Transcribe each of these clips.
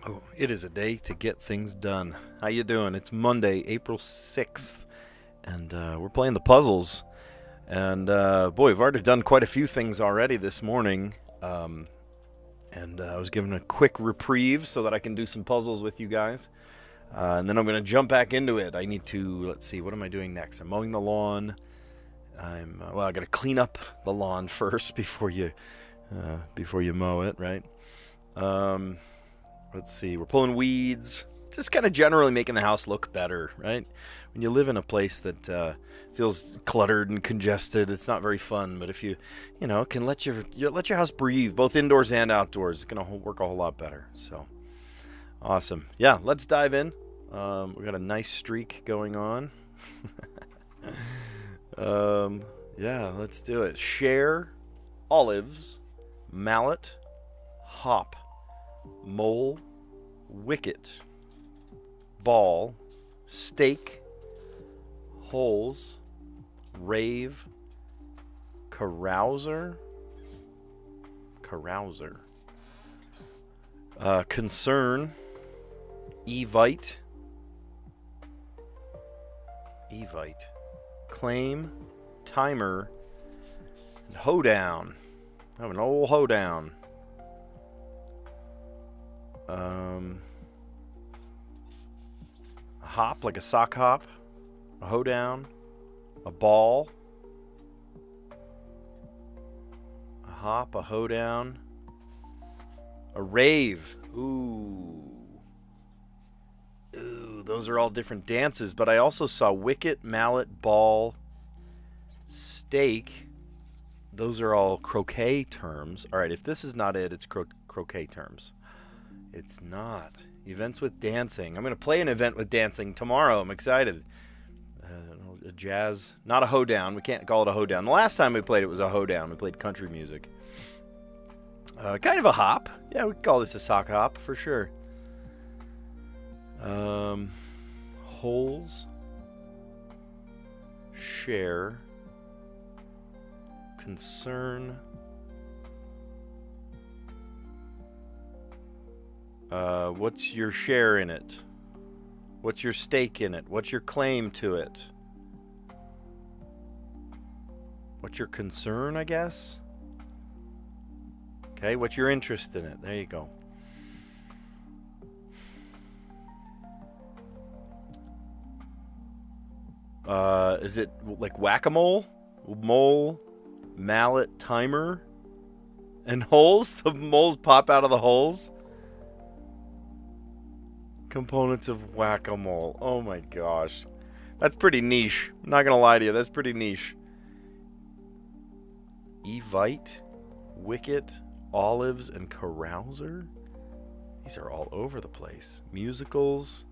Oh, it is a day to get things done. How you doing? It's Monday, April 6th, and we're playing the puzzles. And boy, we've already done quite a few things already this morning. And I was given a quick reprieve so that I can do some puzzles with you guys. And then I'm going to jump back into it. I need to, let's see, what am I doing next? I'm mowing the lawn. I got to clean up the lawn first before you mow it, right? Um, Let's see, we're pulling weeds, just kind of generally making the house look better, right? When you live in a place that feels cluttered and congested, it's not very fun. But if you can let your house breathe, both indoors and outdoors, it's gonna work a whole lot better. So awesome, yeah. Let's dive in. We got a nice streak going on. Yeah, let's do it. Share, olives, mallet, hop, mole, wicket, ball, stake, holes, rave, carouser, concern, evite, claim, timer, and hoedown. Have an old hoedown. A hop, like a sock hop, a hoedown, a ball, a hop, a hoedown, a rave. Ooh, those are all different dances, but I also saw wicket, mallet, ball, stake. Those are all croquet terms. All right, if this is not it, it's croquet terms. It's not. Events with dancing. I'm going to play an event with dancing tomorrow. I'm excited. A jazz, not a hoedown. We can't call it a hoedown. The last time we played it was a hoedown. We played country music. Kind of a hop. Yeah, we could call this a sock hop for sure. Holes. Share. Concern. What's your share in it? What's your stake in it? What's your claim to it? What's your concern, I guess? Okay, what's your interest in it? There you go. Is it like whack-a-mole? Mole, mallet, timer, and holes? The moles pop out of the holes? Components of whack-a-mole. Oh my gosh. That's pretty niche. I'm not going to lie to you. That's pretty niche. Evite, wicket, olives, and carouser? These are all over the place. Musicals.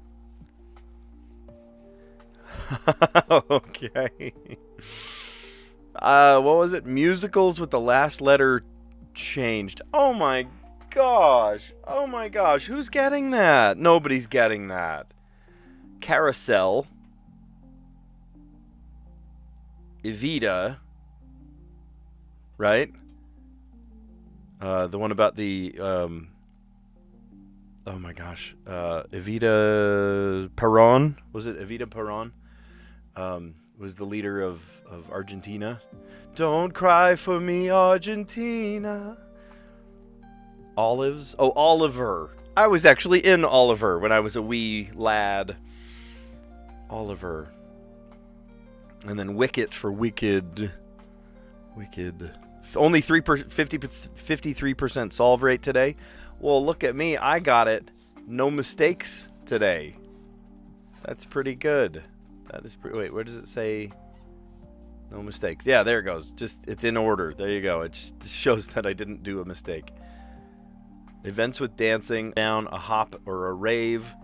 Okay. What was it? Musicals with the last letter changed. Oh my gosh. Oh my gosh. Who's getting that? Nobody's getting that. Carousel. Evita. Right? The one about the oh my gosh. Evita Peron. Was it Evita Peron? Was the leader of Argentina. Don't cry for me, Argentina. Olives. Oh, Oliver. I was actually in Oliver when I was a wee lad. Oliver. And then Wicket for wicked. Wicked. Only 53% solve rate today. Well, look at me. I got it. No mistakes today. That's pretty good. That is pretty. Wait, where does it say? No mistakes. Yeah, there it goes. Just it's in order. There you go. It just shows that I didn't do a mistake. Events with dancing, down, a hop or a rave.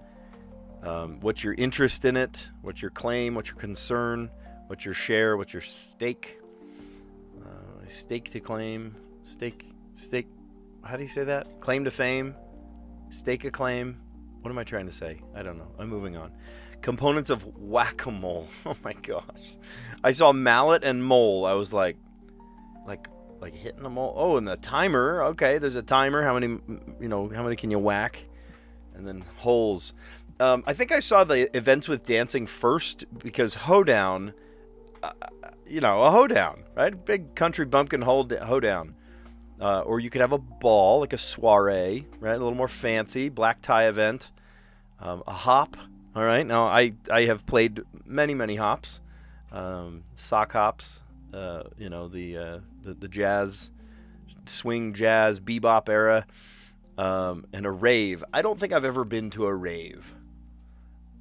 What's your interest in it? What's your claim? What's your concern? What's your share? What's your stake? Stake to claim. Stake. How do you say that? Claim to fame. Stake a claim. What am I trying to say? I don't know. I'm moving on. Components of whack-a-mole. Oh my gosh. I saw mallet and mole. I was like hitting the mole. Oh, and the timer. Okay, there's a timer. How many can you whack? And then holes. I think I saw the events with dancing first because hoedown, a hoedown, right? Big country bumpkin hoedown. Or you could have a ball, like a soiree, right? A little more fancy, black tie event. A hop, all right? Now, I have played many, many hops. Sock hops, the jazz, swing jazz, bebop era, and a rave. I don't think I've ever been to a rave.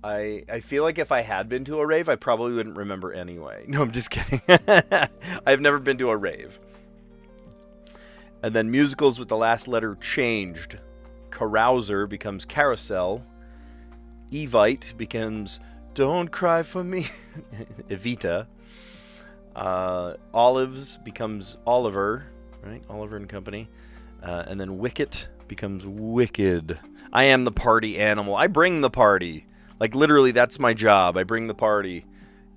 I feel like if I had been to a rave, I probably wouldn't remember anyway. No, I'm just kidding. I've never been to a rave. And then musicals with the last letter changed. Carouser becomes carousel. Evite becomes don't cry for me. Evita. Olives becomes Oliver, right? Oliver and Company. And then Wicket becomes Wicked. I am the party animal. I bring the party. Like, literally, that's my job. I bring the party.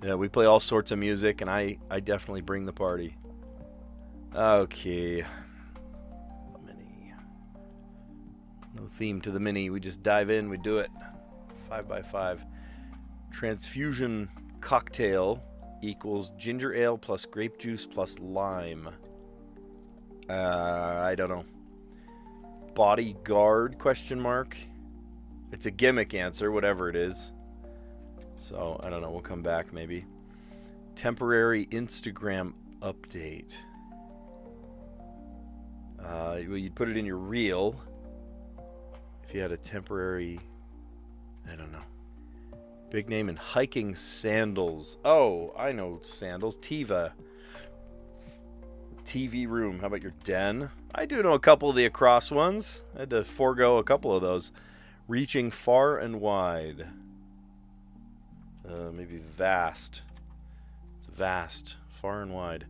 We play all sorts of music, and I definitely bring the party. Okay. Mini. No theme to the mini. We just dive in. We do it. 5x5. Transfusion cocktail equals ginger ale plus grape juice plus lime. I don't know. Bodyguard, question mark. It's a gimmick answer, whatever it is. So, I don't know. We'll come back, maybe. Temporary Instagram update. Well, you'd put it in your reel. If you had a temporary... I don't know. Big name in hiking sandals. Oh, I know sandals. Tiva. TV room. How about your den? I do know a couple of the across ones. I had to forego a couple of those. Reaching far and wide. Maybe vast. It's vast. Far and wide.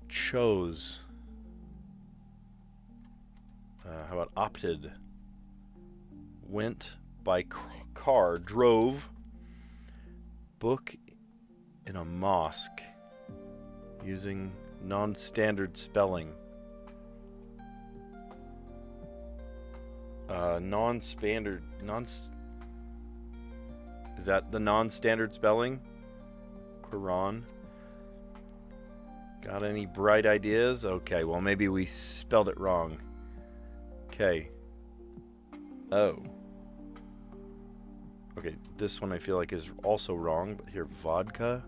Chose. How about opted? Went by car. Drove. Book in a mosque. Using non-standard spelling. Non-standard. Is that the non-standard spelling? Quran. Got any bright ideas? Okay, well, maybe we spelled it wrong. Okay. Oh. Okay, this one I feel like is also wrong, but here, vodka.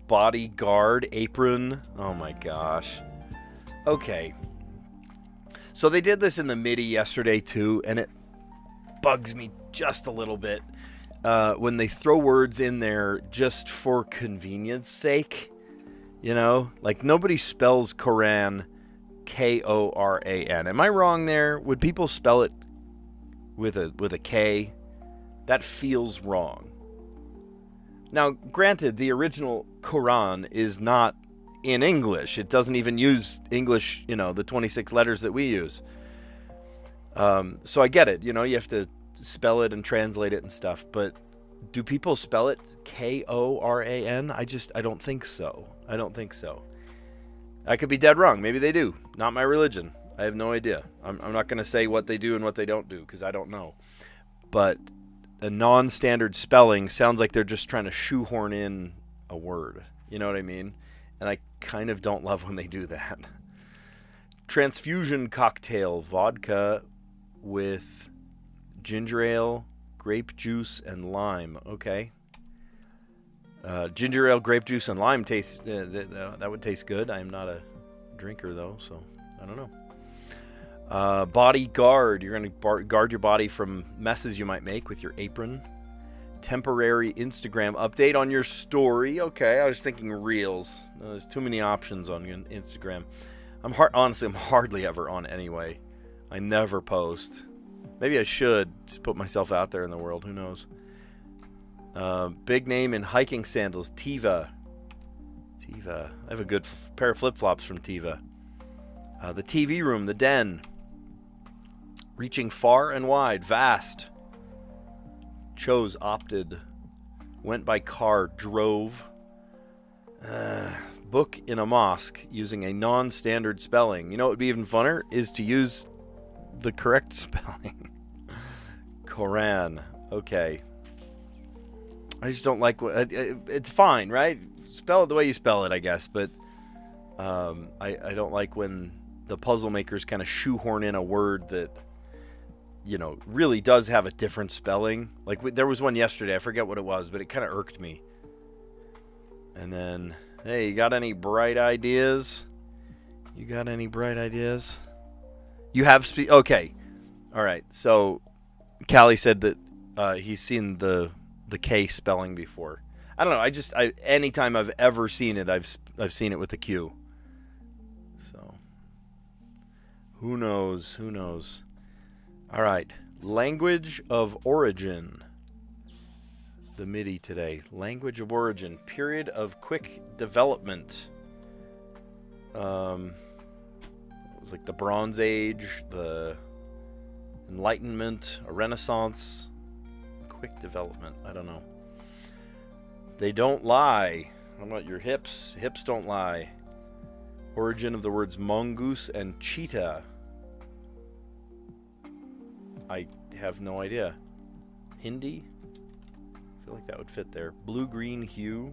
Bodyguard, apron. Oh my gosh. Okay. So they did this in the MIDI yesterday too, and it bugs me just a little bit when they throw words in there just for convenience sake. You know, like nobody spells Koran Koran. Am I wrong there? Would people spell it with a K? That feels wrong. Now, granted, the original Quran is not in English. It doesn't even use English, the 26 letters that we use. So I get it. You have to spell it and translate it and stuff. But do people spell it Koran? I don't think so. I don't think so. I could be dead wrong. Maybe they do. Not my religion. I have no idea. I'm not going to say what they do and what they don't do because I don't know. But a non-standard spelling sounds like they're just trying to shoehorn in a word. You know what I mean? And I kind of don't love when they do that. Transfusion cocktail, vodka with ginger ale, grape juice, and lime. Okay. Ginger ale, grape juice, and lime tastes. That would taste good. I am not a drinker though, so I don't know. Bodyguard. You're going to guard your body from messes you might make with your apron. Temporary Instagram update on your story. Okay, I was thinking reels. There's too many options on Instagram. Honestly, I'm hardly ever on anyway. I never post. Maybe I should just put myself out there in the world. Who knows? Big name in hiking sandals. Tiva. I have a good pair of flip-flops from Tiva. The TV room. The den. Reaching far and wide. Vast. Chose, opted. Went by car. Drove. Book in a mosque using a non-standard spelling. You know what would be even funner is to use the correct spelling. Koran. Okay. I just don't like what... It's fine, right? Spell it the way you spell it, I guess. But I don't like when the puzzle makers kind of shoehorn in a word that, you know, really does have a different spelling. Like, there was one yesterday. I forget what it was, but it kind of irked me. And then, hey, you got any bright ideas? You got any bright ideas? You have... Okay. All right. So, Callie said that he's seen the K spelling before. I don't know. Anytime I've ever seen it, I've seen it with the Q. So, who knows? Who knows? All right. Language of origin. The Midi today. Language of origin. Period of quick development. It was like the Bronze Age, the Enlightenment, a Renaissance. Quick development. I don't know. They don't lie. How about your hips? Hips don't lie. Origin of the words mongoose and cheetah. I have no idea. Hindi? I feel like that would fit there. Blue-green hue.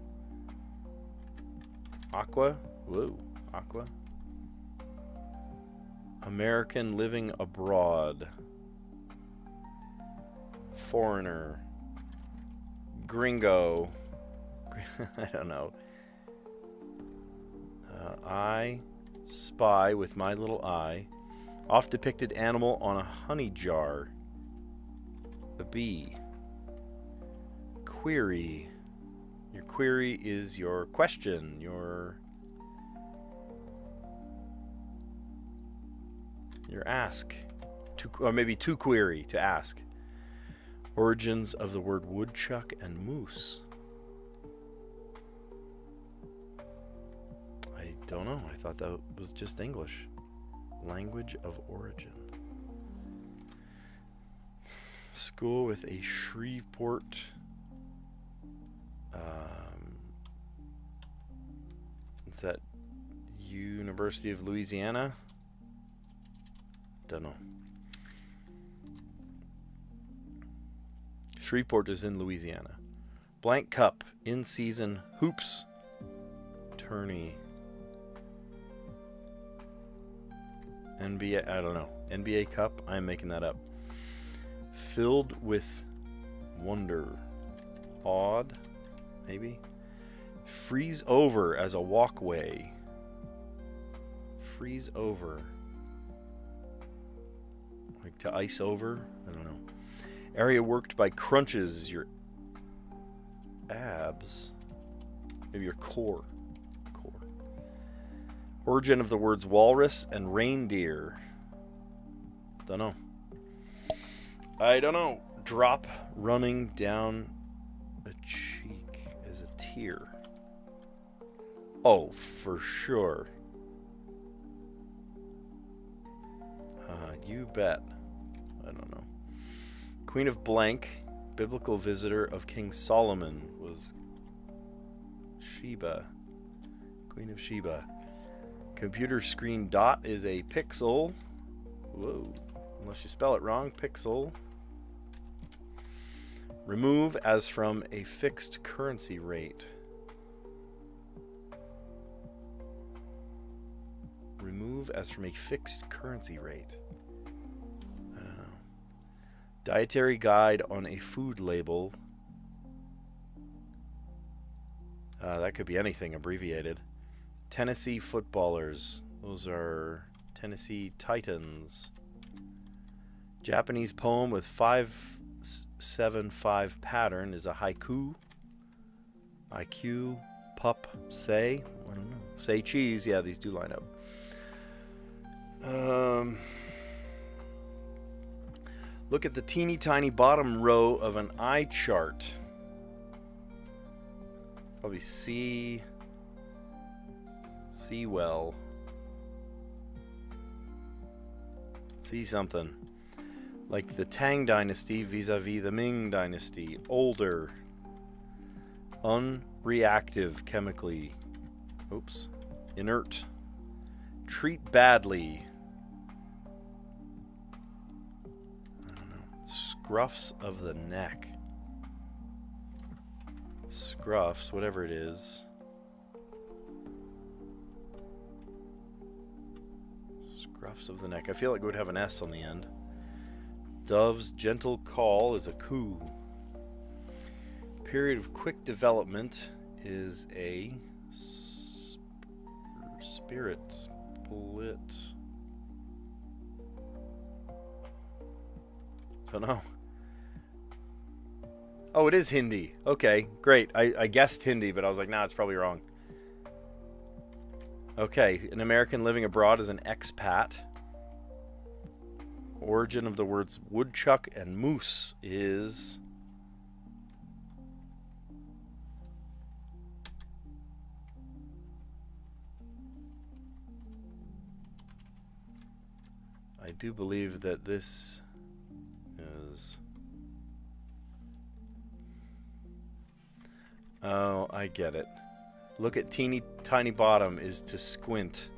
Aqua? Whoa. Aqua. American living abroad. Foreigner. Gringo. I don't know. I spy with my little eye. Oft depicted animal on a honey jar. A bee. Query. Your query is your question. Your ask. Or maybe to query, to ask. Origins of the word woodchuck and moose. I don't know. I thought that was just English. Language of origin. School with a Shreveport. Is that University of Louisiana? Don't know. Shreveport is in Louisiana. Blank cup. In season. Hoops. Tourney. NBA. I don't know. NBA cup. I'm making that up. Filled with wonder. Odd. Maybe. Freeze over as a walkway. Freeze over. Like to ice over? I don't know. Area worked by crunches. Your abs. Maybe your core. Origin of the words walrus and reindeer. Don't know. I don't know. Drop running down a cheek as a tear. Oh, for sure. You bet. I don't know. Queen of blank, biblical visitor of King Solomon was Sheba. Queen of Sheba. Computer screen dot is a pixel. Whoa. Unless you spell it wrong. Pixel. Remove as from a fixed currency rate. Remove as from a fixed currency rate. I don't know. Dietary guide on a food label. That could be anything abbreviated. Tennessee footballers. Those are Tennessee Titans. Japanese poem with 5-7-5 pattern is a haiku. IQ. Pup. Say. I don't know. Say cheese. Yeah, these do line up. Look at the teeny tiny bottom row of an eye chart. Probably see well. See something. Like the Tang dynasty vis-a-vis the Ming dynasty. Older. Unreactive chemically. Oops. Inert. Treat badly. I don't know. Scruffs of the neck. Scruffs, whatever it is. Scruffs of the neck. I feel like it would have an S on the end. Dove's gentle call is a coo. Period of quick development is a spirit split. Don't know. Oh, it is Hindi. Okay, great. I guessed Hindi, but I was like, nah, it's probably wrong. Okay, an American living abroad is an expat. Origin of the words woodchuck and moose is... I do believe that this is... Oh, I get it. Look at teeny tiny bottom is to squint.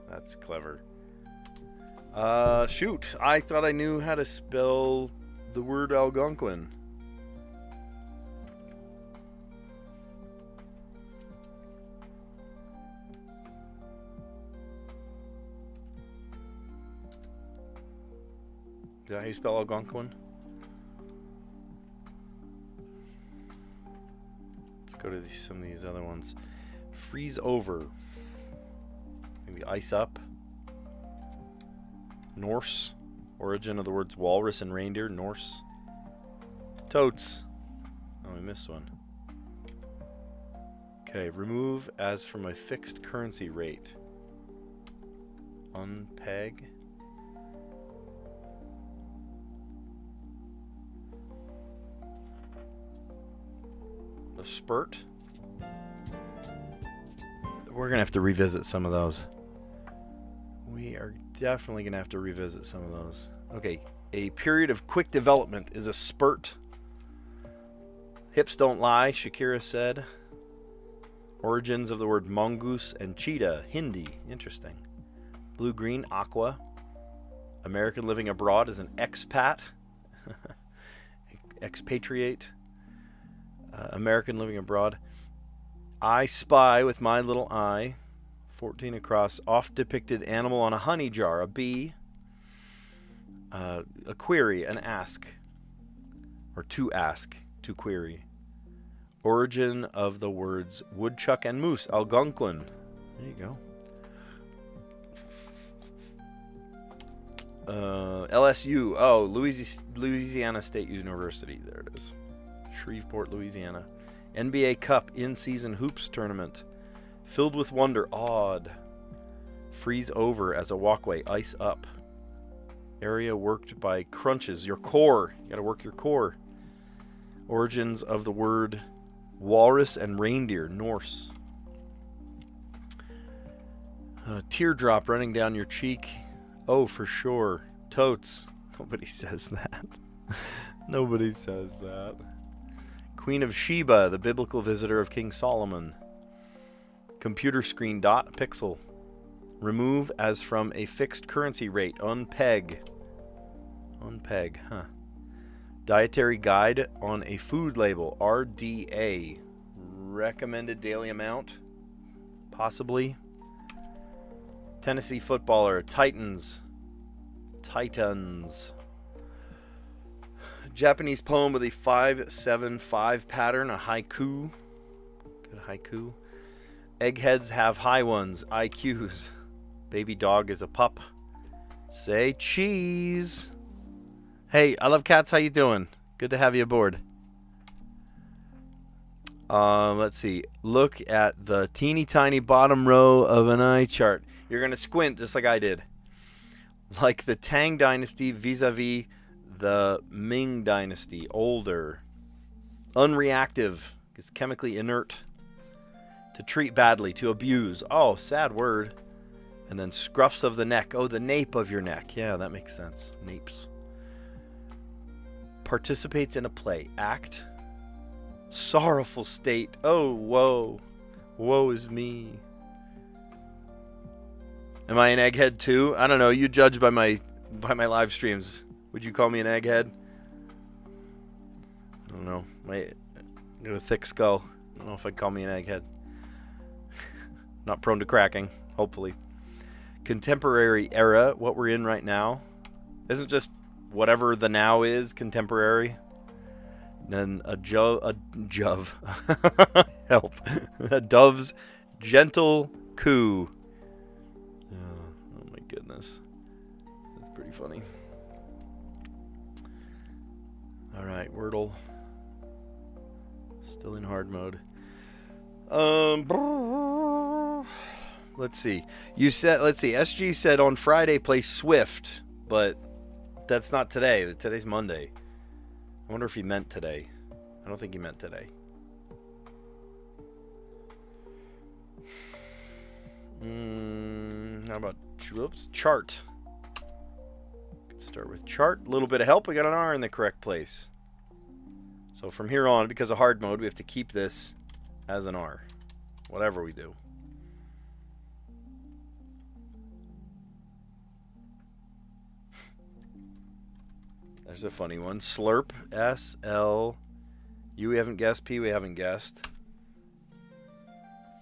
That's clever. Shoot. I thought I knew how to spell the word Algonquin. Is that how you spell Algonquin? Let's go to some of these other ones. Freeze over. Maybe ice up. Norse. Origin of the words walrus and reindeer. Norse. Totes. Oh, we missed one. Okay, remove as from a fixed currency rate. Unpeg. A spurt. We're going to have to revisit some of those. We are definitely going to have to revisit some of those. Okay, a period of quick development is a spurt. Hips don't lie, Shakira said. Origins of the word mongoose and cheetah, Hindi. Interesting. Blue-green, aqua. American living abroad is an expat. Expatriate. American living abroad. I spy with my little eye. 14 across. Oft depicted animal on a honey jar. A bee. A query. An ask. Or to ask. To query. Origin of the words woodchuck and moose. Algonquin. There you go. LSU. Oh, Louisiana State University. There it is. Shreveport, Louisiana. NBA Cup in-season hoops tournament. Filled with wonder. Odd. Freeze over as a walkway. Ice up. Area worked by crunches. Your core. You gotta work your core. Origins of the word walrus and reindeer. Norse. Teardrop running down your cheek. Oh, for sure. Totes. Nobody says that. Nobody says that. Queen of Sheba, the biblical visitor of King Solomon. Computer screen dot pixel. Remove as from a fixed currency rate. Unpeg. Unpeg, huh. Dietary guide on a food label. RDA. Recommended daily amount. Possibly. Tennessee footballer. Titans. Titans. Japanese poem with a 5-7-5 pattern, a haiku. Good haiku. Eggheads have high ones, IQs. Baby dog is a pup. Say cheese. Hey, I love cats. How you doing? Good to have you aboard. Let's see. Look at the teeny tiny bottom row of an eye chart. You're going to squint just like I did. Like the Tang Dynasty vis-a-vis the Ming Dynasty, older. Unreactive is chemically inert. To treat badly, to abuse. Oh, sad word. And then scruffs of the neck. Oh, the nape of your neck. Yeah, that makes sense. Napes. Participates in a play. Act. Sorrowful state. Oh, woe. Woe is me. Am I an egghead too? I don't know. You judge by my live streams. Would you call me an egghead? I don't know. I got a thick skull. I don't know if I'd call me an egghead. Not prone to cracking, hopefully. Contemporary era, what we're in right now. Isn't just whatever the now is contemporary? Then a jove. Help. A dove's gentle coo. Oh my goodness. That's pretty funny. Alright, Wordle. Still in hard mode. Let's see. SG said on Friday play Swift, but that's not today. Today's Monday. I wonder if he meant today. I don't think he meant today. How about chart? Let's start with chart. A little bit of help. We got an R in the correct place. So from here on, because of hard mode, we have to keep this as an R. Whatever we do. There's a funny one. Slurp. S-L. U we haven't guessed. P we haven't guessed.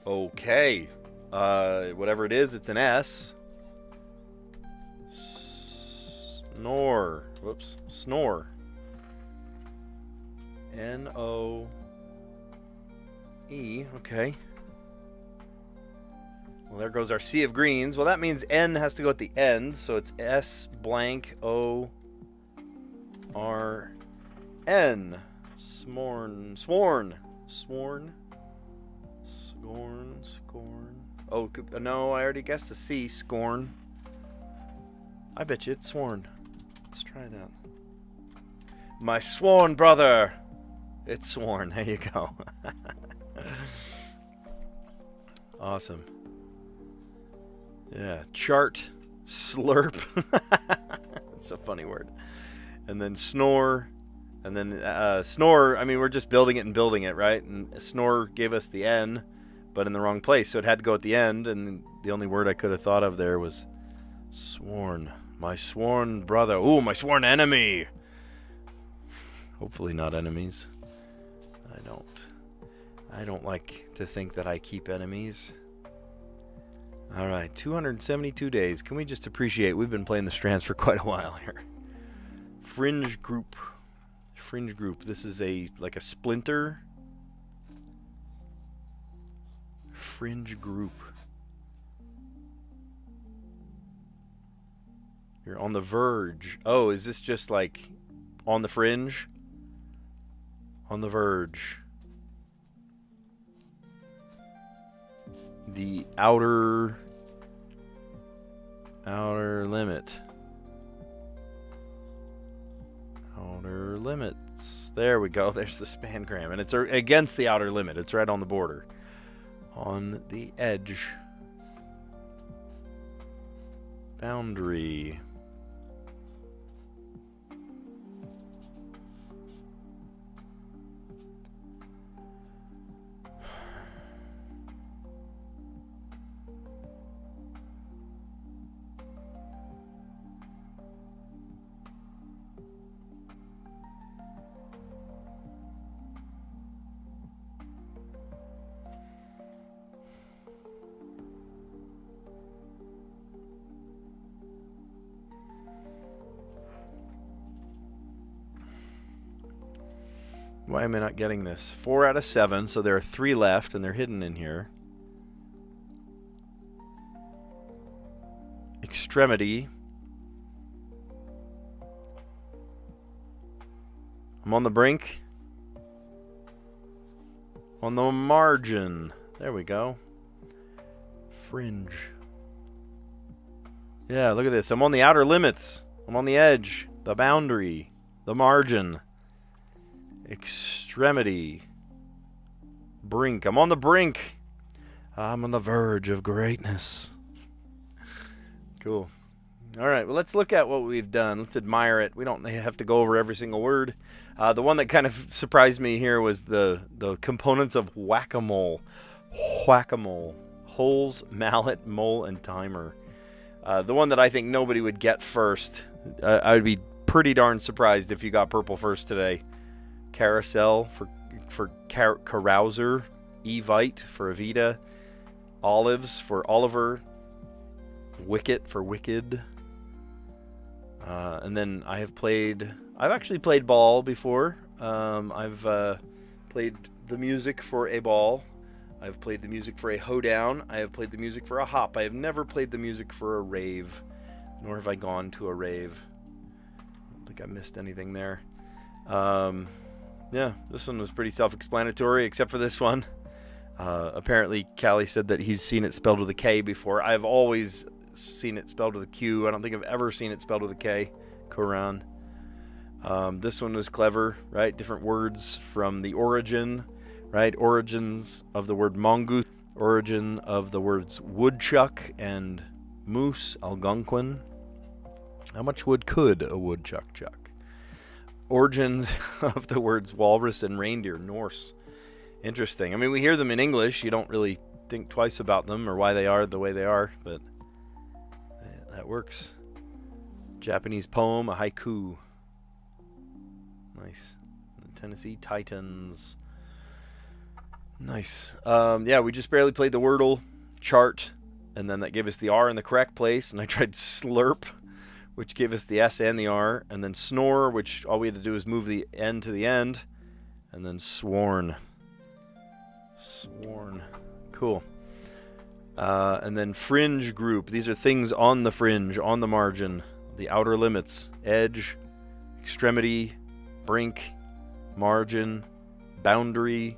Okay. Whatever it is, it's an S. Snore. Whoops. Snore. N-O-E. Okay. Well, there goes our sea of greens. Well, that means N has to go at the end, so it's S blank O R N. Sworn. Scorn. Oh, no, I already guessed a C. Scorn. I bet you it's sworn. Let's try that. My sworn brother. It's sworn. There you go. Awesome. Yeah, chart, slurp. That's a funny word. And then snore. And then snore, I mean, we're just building it, right? And snore gave us the N, but in the wrong place. So it had to go at the end, and the only word I could have thought of there was sworn. My sworn brother. Ooh, my sworn enemy. Hopefully not enemies. I don't like to think that I keep enemies. All right, 272 days. Can we just appreciate we've been playing the Strands for quite a while here. Fringe group. This is like a splinter. Fringe group. You're on the verge. Oh, is this just like on the fringe? On the verge. The outer limit. Outer limits. There we go. There's the spangram. And it's against the outer limit. It's right on the border. On the edge. Boundary. Why am I not getting this? 4 out of 7, so there are 3 left, and they're hidden in here. Extremity. I'm on the brink. On the margin. There we go. Fringe. Yeah, look at this. I'm on the outer limits. I'm on the edge. The boundary. The margin. Extremity. Brink. I'm on the brink. I'm on the verge of greatness. Cool. All right, well, let's look at what we've done. Let's admire it. We don't have to go over every single word. The one that kind of surprised me here was the components of whack-a-mole. Whack-a-mole. Holes, mallet, mole, and timer. The one that I think nobody would get first. I would be pretty darn surprised if you got purple first today. Carousel for carouser. Evite for Evita. Olives for Oliver. Wicket for Wicked. And then I've actually played ball before. I've played the music for a ball. I've played the music for a hoedown. I have played the music for a hop. I have never played the music for a rave, nor have I gone to a rave. I don't think I missed anything there. Yeah, this one was pretty self-explanatory, except for this one. Apparently, Callie said that he's seen it spelled with a K before. I've always seen it spelled with a Q. I don't think I've ever seen it spelled with a K. Quran. This one was clever, right? Different words from the origin, right? Origins of the word mongoose, origin of the words woodchuck and moose, Algonquin. How much wood could a woodchuck chuck? Origins of the words walrus and reindeer, Norse. Interesting. I mean, we hear them in English. You don't really think twice about them or why they are the way they are, but that works. Japanese poem, a haiku. Nice. The Tennessee Titans. Nice. Yeah, we just barely played the Wordle chart, and then that gave us the R in the correct place, and I tried slurp, which gave us the S and the R, and then snore, which all we had to do was move the N to the end, and then sworn. Sworn. Cool. And then fringe group. These are things on the fringe, on the margin, the outer limits, edge, extremity, brink, margin, boundary,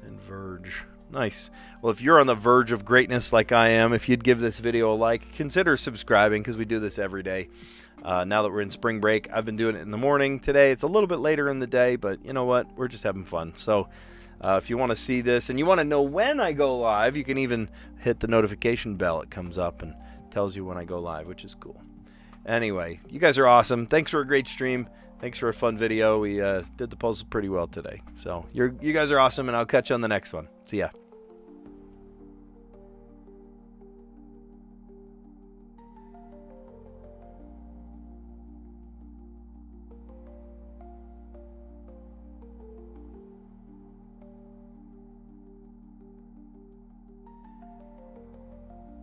and verge. Nice. Well, if you're on the verge of greatness like I am, if you'd give this video a like, consider subscribing because we do this every day. Now that we're in spring break, I've been doing it in the morning. Today, it's a little bit later in the day, but you know what? We're just having fun. So if you want to see this and you want to know when I go live, you can even hit the notification bell. It comes up and tells you when I go live, which is cool. Anyway, you guys are awesome. Thanks for a great stream. Thanks for a fun video. We did the puzzle pretty well today. So you guys are awesome, and I'll catch you on the next one. See ya.